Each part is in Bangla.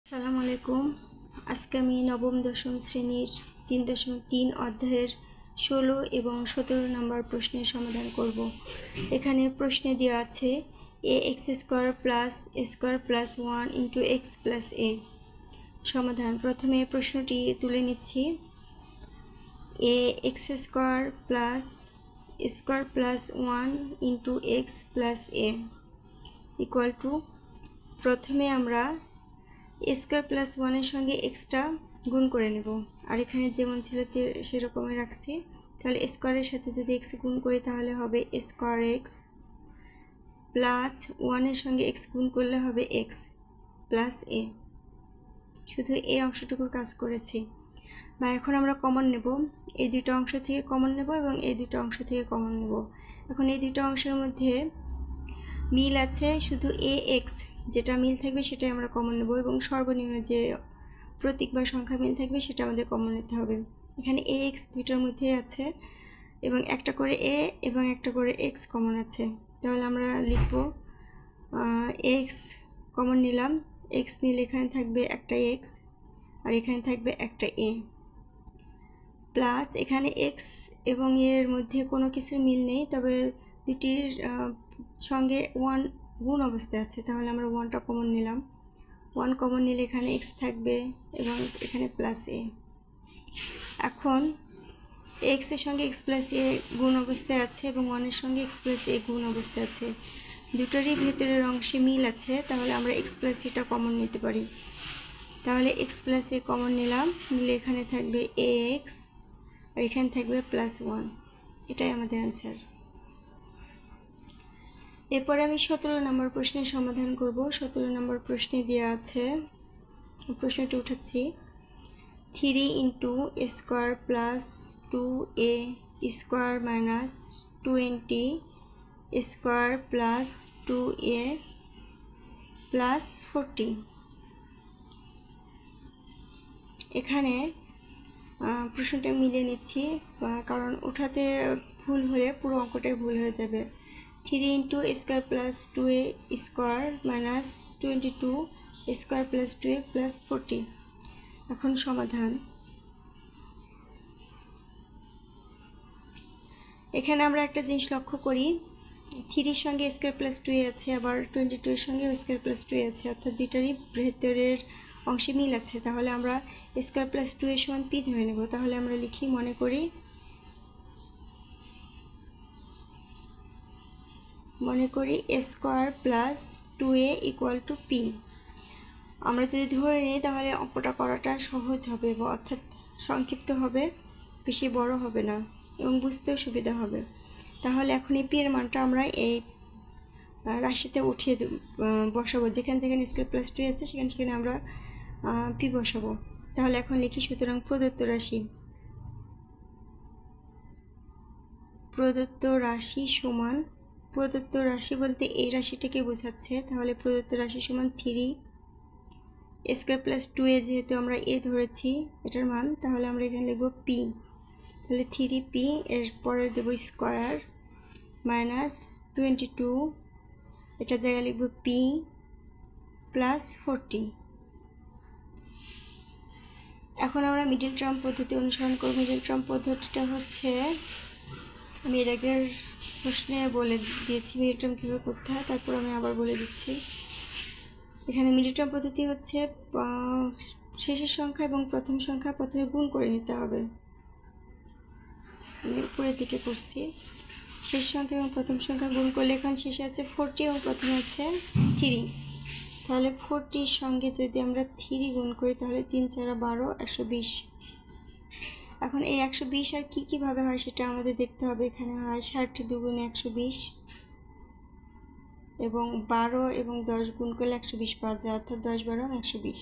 আসসালামু আলাইকুম। আজকে আমি নবম দশম শ্রেণীর 3.3 অধ্যায়ের 16 এবং 17 নম্বর প্রশ্নের সমাধান করব। এখানে প্রশ্নে দেওয়া আছে ax² + a² + 1 * x + a। সমাধান। প্রথমে প্রশ্নটি তুলে নিচ্ছি। ax² + a² + 1 * x + a = প্রথমে আমরা a² + 1 এর সঙ্গে এক্সটা গুণ করে নেব। আর এখানে যেমন ছিল সেরকমই রাখছি। তাহলে স্কোয়ারের সাথে যদি এক্স গুণ করি তাহলে হবে a² x প্লাস 1 এর সঙ্গে এক্স গুণ করলে হবে এক্স প্লাস এ। শুধু এই অংশটুকুর কাজ করেছি। বা এখন আমরা কমন নেব, এই দুটো অংশ থেকে কমন নেব এবং এই দুটো অংশ থেকে কমন নেব। এখন এই দুটো অংশের মধ্যে মিল আছে, শুধু ax যেটা মিল থাকবে সেটাই আমরা কমন নেব এবং সর্বনিম্ন যে প্রতীক বা সংখ্যা মিল থাকবে সেটা আমাদের কমন নিতে হবে। এখানে ax দুইটার মধ্যে আছে এবং একটা করে a এবং একটা করে x কমন আছে। তাহলে আমরা লিখব x কমন নিলাম, x নিলে এখানে থাকবে একটা x আর এখানে থাকবে একটা a প্লাস এখানে x এবং এর মধ্যে কোনো কিছু মিল নেই, তবে দুটির সঙ্গে 1 গুণ অবস্থায় আছে। তাহলে আমরা 1টা কমন নিলাম, 1 কমন নিলে এখানে x থাকবে এবং এখানে প্লাস a। এখন x এর সঙ্গে x প্লাস a গুণ অবস্থায় আছে এবং 1 এর সঙ্গে x প্লাস a গুণ অবস্থায় আছে। দুটোরই ভেতরের অংশে মিল আছে, তাহলে আমরা x প্লাস এটা কমন নিতে পারি। তাহলে x প্লাস a কমন নিলাম, নিলে এখানে থাকবে ax আর এখানে থাকবে প্লাস 1। এটাই আমাদের অ্যান্সার। এরপরে আমি 17 নম্বর প্রশ্নের সমাধান করব। 17 নম্বর প্রশ্নে দেওয়া আছে, প্রশ্নটি উঠাচ্ছি। 3 * a² + 2a² - 20 a² + 2a + 40। এখানে প্রশ্নটা মিলিয়ে নিচ্ছি, কারণ উঠাতে ভুল হলে পুরো অঙ্কটাই ভুল হয়ে যাবে। 3 * a² + 2a² - 22 a² + 2a + 40। এখন সমাধান। এখানে আমরা একটা জিনিস লক্ষ্য করি, 3 এর সঙ্গে a² + 2a আছে, আবার 22 এর সঙ্গে a² + 2a আছে, অর্থাৎ দুইটারই ভেতরের অংশে মিল আছে। তাহলে আমরা a² + 2a = p ধরে নেব। তাহলে আমরা লিখি, মনে করি a² + 2a = p। আমরা যদি ধরে নিই তাহলে অঙ্কটা করাটা সহজ হবে, অর্থাৎ সংক্ষিপ্ত হবে, বেশি বড় হবে না এবং বুঝতেও সুবিধা হবে। তাহলে এখন এই পি এর মানটা আমরা এই রাশিতে উঠিয়ে বসাবো। যেখানে যেখানে a² + 2a আছে সেখানে সেখানে আমরা পি বসাবো। তাহলে এখন লিখি, সুতরাং প্রদত্ত রাশি সমান, প্রদত্ত রাশি বলতে এই রাশিটাকে বোঝাচ্ছে। তাহলে প্রদত্ত রাশি সমান 3 a² + 2a, যেহেতু আমরা a ধরেছি এটার মান, তাহলে আমরা এখানে লিখব p। তাহলে 3p এর পরে দেব স্কোয়ার মাইনাস 22, এটা জায়গায় লিখব p প্লাস 40। এখন আমরা মিডল টার্ম পদ্ধতি অনুসরণ করব। মিডল টার্ম পদ্ধতিটা হচ্ছে, আমি এর আগের প্রশ্নে বলে দিয়েছি মিডল টার্ম কীভাবে করতে হয়, তারপর আমি আবার বলে দিচ্ছি। এখানে মিডল টার্ম পদ্ধতি হচ্ছে শেষের সংখ্যা এবং প্রথম সংখ্যা প্রথমে গুণ করে নিতে হবে। আমি উপরের দিকে করছি, শেষ সংখ্যা এবং প্রথম সংখ্যা গুণ করলে এখন শেষে আছে 40 এবং প্রথমে আছে 3। তাহলে 40 সঙ্গে যদি আমরা 3 গুণ করি তাহলে 3 × 4 = 12, 120। এখন এই 120 আর কীভাবে হয় সেটা আমাদের দেখতে হবে। এখানে হয় 60 × 2 = 120 এবং 12 এবং 10 গুণ করলে 120 পাওয়া যায়, অর্থাৎ 10, 12, 120।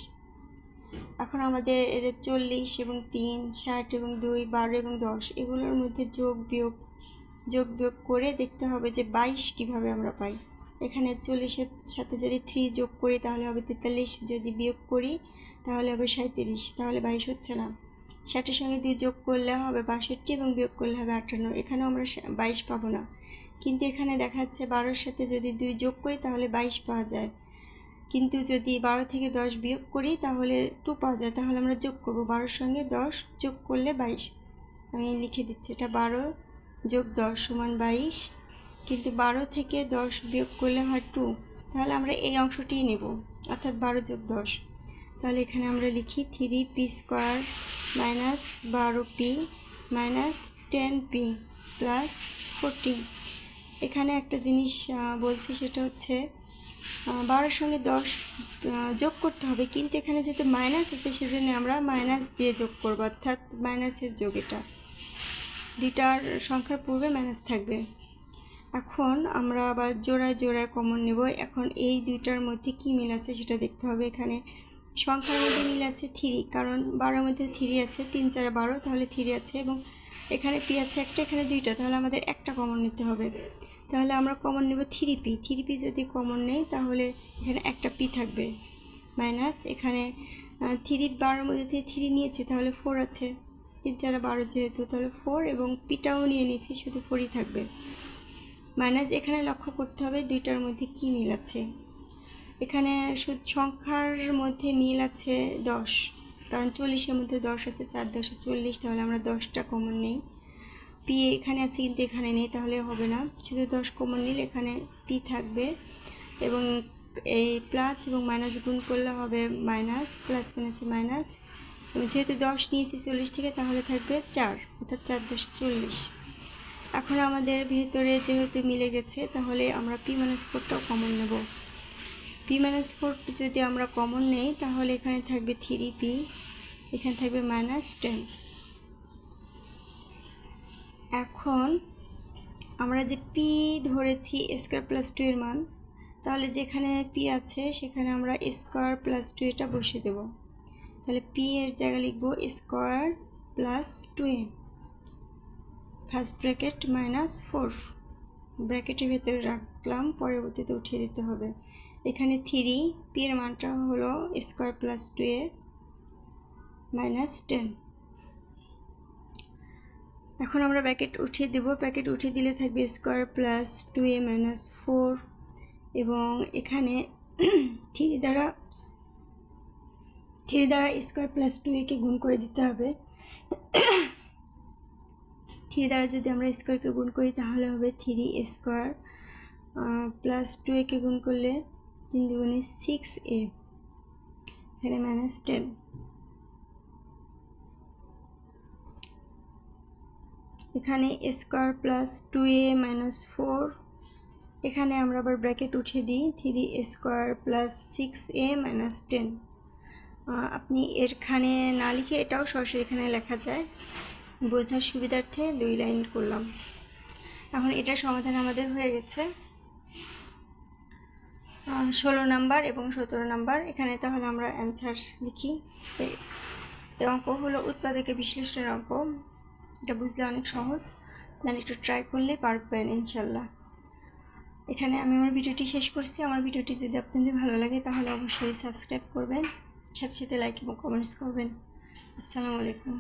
এখন আমাদের এদের 40 এবং 3, 60 এবং 2, 12 এবং 10 এগুলোর মধ্যে যোগ বিয়োগ করে দেখতে হবে যে 22 কীভাবে আমরা পাই। এখানে 40-এর সাথে যদি 3 যোগ করি তাহলে হবে 43, যদি বিয়োগ করি তাহলে হবে 37, তাহলে 22 হচ্ছে না। 60-এর সঙ্গে 2 যোগ করলে হবে 62 এবং বিয়োগ করলে হবে 58। এখানেও আমরা 22 পাবো না, কিন্তু এখানে দেখা যাচ্ছে 12-এর সাথে যদি 2 যোগ করি তাহলে 22 পাওয়া যায়। কিন্তু যদি 12 থেকে 10 বিয়োগ করি তাহলে 2 পাওয়া যায়, তাহলে আমরা যোগ করব। 12-র সঙ্গে 10 যোগ করলে 22। আমি লিখে দিচ্ছি, এটা 12 যোগ 10 সমান 22, কিন্তু 12 থেকে 10 বিয়োগ করলে হয় 2, তাহলে আমরা এই অংশটিই নেব, অর্থাৎ 12 যোগ 10। তাহলে এখানে আমরা লিখি 3p² minus 12p minus 10p plus 14। এখানে একটা জিনিস বলছি, সেটা হচ্ছে 12-র সঙ্গে 10 যোগ করতে হবে, কিন্তু এখানে যেহেতু মাইনাস আছে সেজন্য আমরা মাইনাস দিয়ে যোগ করব, অর্থাৎ মাইনাসের যোগ। এটা দুইটার সংখ্যার পূর্বে মাইনাস থাকবে। এখন আমরা আবার জোড়ায় জোড়ায় কমন নেব। এখন এই দুইটার মধ্যে কি মিল আছে সেটা দেখতে হবে। এখানে সংখ্যার মধ্যে মিল আছে 3, কারণ 12-র মধ্যে 3 আছে, 3 4 12, তাহলে 3 আছে, এবং এখানে পি আছে একটা, এখানে দুইটা, তাহলে আমাদের একটা কমন নিতে হবে। তাহলে আমরা কমন নেব 3p। 3p যদি কমন নেই তাহলে এখানে একটা পি থাকবে, মাইনাস এখানে 3 12-র মধ্যে 3 নিয়েছি, তাহলে 4 আছে, 3 4 12 যেহেতু, তাহলে 4, এবং পিটাও নিয়ে নিয়েছি, শুধু 4ই থাকবে, মাইনাস। এখানে লক্ষ্য করতে হবে দুইটার মধ্যে কি মিল আছে। এখানে সংখ্যার মধ্যে মিল আছে 10, কারণ 40-এর মধ্যে 10 আছে, 4 10 40, তাহলে আমরা 10টা কমন নেই। পি এখানে আছে কিন্তু এখানে নেই, তাহলে হবে না, শুধু 10 কমন নিলে এখানে পি থাকবে, এবং এই প্লাস এবং মাইনাস গুণ করলে হবে মাইনাস, প্লাস মাইনাসে মাইনাস, এবং যেহেতু 10 নিয়েছি 40 থেকে, তাহলে থাকবে 4, অর্থাৎ 4 10 40। এখন আমাদের ভিতরে যেহেতু মিলে গেছে, তাহলে আমরা p-4টাও কমন নেব। p-4 যদি আমরা কমন নেই তাহলে এখানে থাকবে 3p, এখানে থাকবে -10। এখন আমরা যে p ধরেছি স্কয়ার প্লাস 2 এর মান, তাহলে যেখানে p আছে সেখানে আমরা স্কয়ার প্লাস 2 এটা বসিয়ে দেব। তাহলে p এর জায়গায় লিখব square plus 2a, first bracket -4, ব্র্যাকেটের ভেতরে রাখলাম, পরবর্তীতে উঠিয়ে দিতে হবে। এখানে 3p এর মানটা হলো স্কয়ার প্লাস 2a -10। এখন আমরা ব্র্যাকেট উঠিয়ে দেব। ব্র্যাকেট উঠিয়ে দিলে থাকবে স্কয়ার প্লাস 2a -4, এবং এখানে 3 দ্বারা স্কয়ার প্লাস 2a কে গুণ করে দিতে হবে। 3 দ্বারা যদি আমরা স্কয়ারকে গুণ করি তাহলে হবে 3 স্কয়ার, প্লাস 2a কে গুণ করলে 3 দুগুণে 6a, এখানে -10। এখানে স্কয়ার প্লাস 2a -4, এখানে আমরা আবার ব্র্যাকেট উঠিয়ে দিই 3 স্কয়ার প্লাস 6a -10। আপনি এখানে না লিখে এটাও সরাসরি এখানে লেখা যায়, বোঝার সুবিধার্থে 2 লাইন করলাম। এখন এটার সমাধান আমাদের হয়ে গেছে 16 নাম্বার এবং 17 নাম্বার। এখানে তাহলে আমরা অ্যান্সার লিখি। এই অঙ্ক হলো উৎপাদকের বিশ্লেষণের অঙ্ক। এটা বুঝলে অনেক সহজ, জানি একটু ট্রাই করলে পারবেন ইনশাল্লাহ। এখানে আমি আমার ভিডিওটি শেষ করছি। আমার ভিডিওটি যদি আপনাদের ভালো লাগে তাহলে অবশ্যই সাবস্ক্রাইব করবেন, সাথে সাথে লাইক এবং কমেন্টস করবেন। আসসালামু আলাইকুম।